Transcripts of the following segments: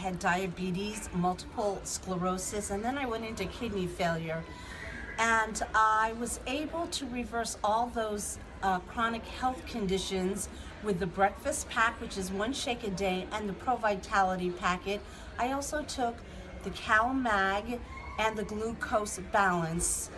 had diabetes, multiple sclerosis, and then I went into kidney failure. And I was able to reverse all those chronic health conditions with the breakfast pack, which is 1 shake a day, and the Pro Vitality packet. I also took the CalMag and the Glucose Balance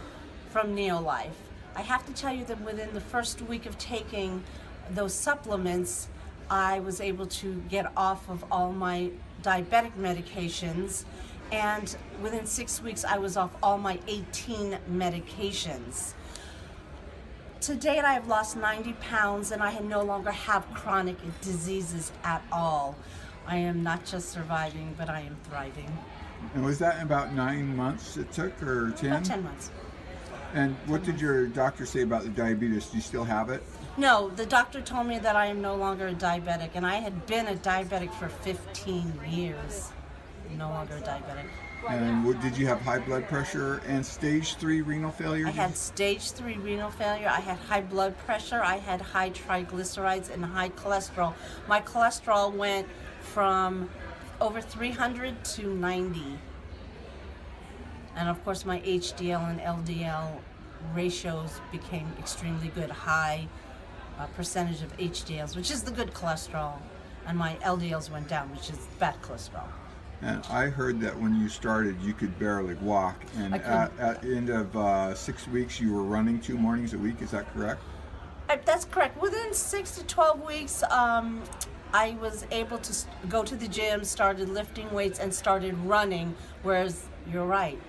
from Neolife. I have to tell you that within the first week of taking those supplements, I was able to get off of all my diabetic medications, and within 6 weeks I was off all my 18 medications. To date, I have lost 90 pounds and I no longer have chronic diseases at all. I am not just surviving, but I am thriving. And was that in about 9 months it took, or 10? About 10 months. And what did your doctor say about the diabetes? Do you still have it? No, the doctor told me that I am no longer a diabetic, and I had been a diabetic for 15 years. No longer a diabetic. And did you have high blood pressure and stage 3 renal failure? I had stage 3 renal failure, I had high blood pressure, I had high triglycerides and high cholesterol. My cholesterol went from over 300 to 90. And of course my HDL and LDL ratios became extremely good, high percentage of HDLs, which is the good cholesterol, and my LDLs went down, which is bad cholesterol. And I heard that when you started, you could barely walk, and at the end of 6 weeks, you were running 2 mornings a week. Is that correct? That's correct. Within 6 to 12 weeks, I was able to go to the gym, started lifting weights, and started running, whereas you're right.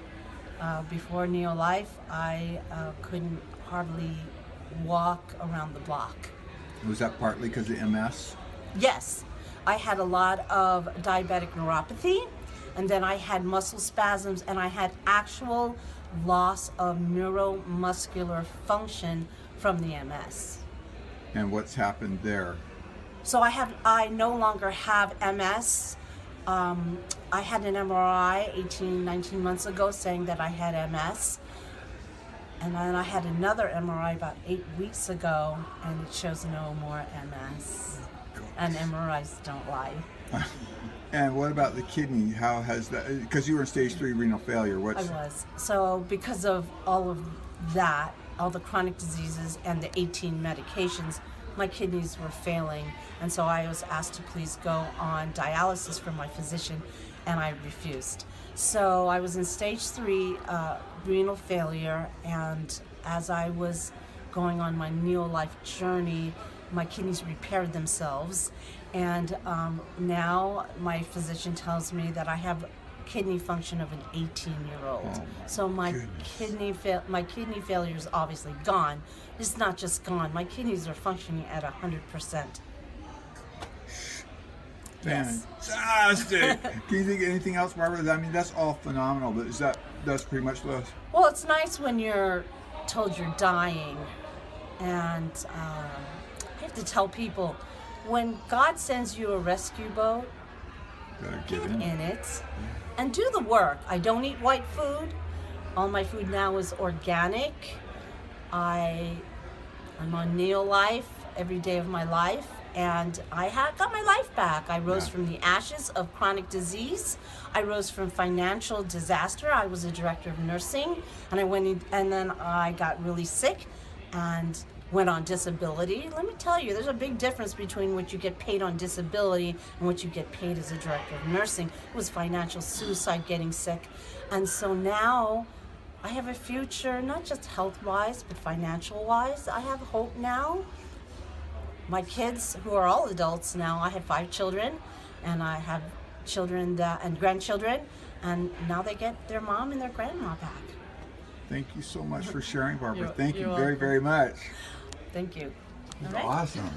Before Neolife, I couldn't hardly walk around the block. Was that partly because of MS? Yes. I had a lot of diabetic neuropathy, and then I had muscle spasms, and I had actual loss of neuromuscular function from the MS. And what's happened there? So I no longer have MS. I had an MRI 18, 19 months ago saying that I had MS. And then I had another MRI about 8 weeks ago, and it shows no more MS. And MRIs don't lie. And what about the kidney? How has that, because you were in stage 3 renal failure, I was. So because of all of that, all the chronic diseases and the 18 medications, my kidneys were failing. And so I was asked to please go on dialysis from my physician, and I refused. So I was in stage 3 renal failure, and as I was going on my Neolife journey, my kidneys repaired themselves, and now my physician tells me that I have kidney function of an 18-year-old. Oh, so my goodness. my kidney failure is obviously gone. It's not just gone. My kidneys are functioning at 100%. Yes. Fantastic. Can you think of anything else, Barbara? I mean, that's all phenomenal, but that's pretty much the... Well, it's nice when you're told you're dying, and I have to tell people, when God sends you a rescue boat, get in it and do the work. I don't eat white food. All my food now is organic. I'm on Neolife every day of my life, and I got my life back. I rose from the ashes of chronic disease. I rose from financial disaster. I was a director of nursing, and I went in, and then I got really sick and went on disability. Let me tell you, there's a big difference between what you get paid on disability and what you get paid as a director of nursing. It was financial suicide, getting sick. And so now I have a future, not just health-wise, but financial-wise. I have hope now. My kids, who are all adults now, I have 5 children, and I have children and grandchildren, and now they get their mom and their grandma back. Thank you so much for sharing, Barbara. You're Thank you very, welcome. very much. Thank you. That's All right. awesome.